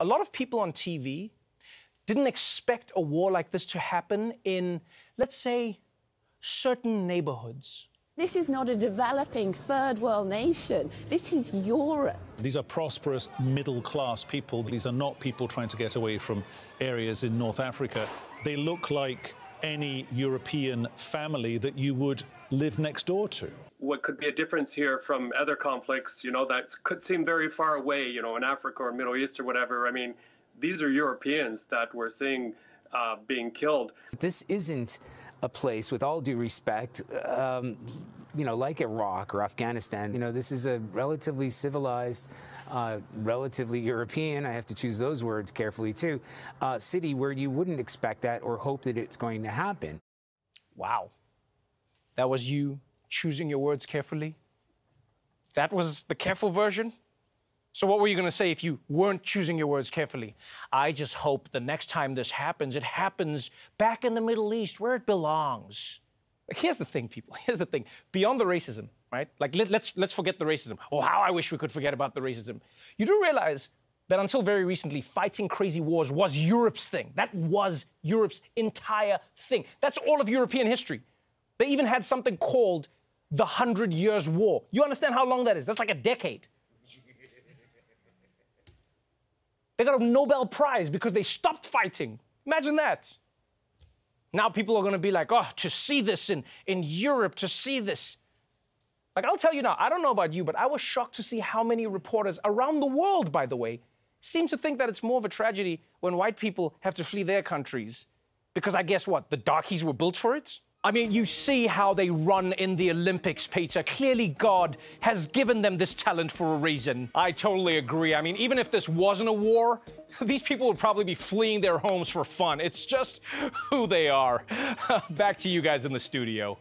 a lot of people on TV didn't expect a war like this to happen in, let's say, certain neighborhoods. This is not a developing third world nation. This is Europe. These are prosperous middle-class people. These are not people trying to get away from areas in North Africa. They look like any European family that you would live next door to. What could be a difference here from other conflicts, that could seem very far away, in Africa or Middle East or whatever. I mean, these are Europeans that we're seeing being killed. This isn't a place, with all due respect, like Iraq or Afghanistan. This is a relatively civilized, relatively European, I have to choose those words carefully too, city where you wouldn't expect that or hope that it's going to happen. Wow. That was you choosing your words carefully? That was the careful version? So what were you going to say if you weren't choosing your words carefully? I just hope the next time this happens, it happens back in the Middle East where it belongs. Here's the thing, people. Here's the thing. Beyond the racism, right? Like, let's forget the racism. Oh, how I wish we could forget about the racism. You do realize that until very recently, fighting crazy wars was Europe's thing. That was Europe's entire thing. That's all of European history. They even had something called the 100 Years' War. You understand how long that is? That's like a decade. They got a Nobel Prize because they stopped fighting. Imagine that. Now people are going to be like, oh, to see this in Europe, to see this. Like, I'll tell you now, I don't know about you, but I was shocked to see how many reporters around the world, by the way, seem to think that it's more of a tragedy when white people have to flee their countries. Because I guess what, the darkies were built for it? I mean, you see how they run in the Olympics, Peter. Clearly God has given them this talent for a reason. I totally agree. I mean, even if this wasn't a war, these people would probably be fleeing their homes for fun. It's just who they are. Back to you guys in the studio.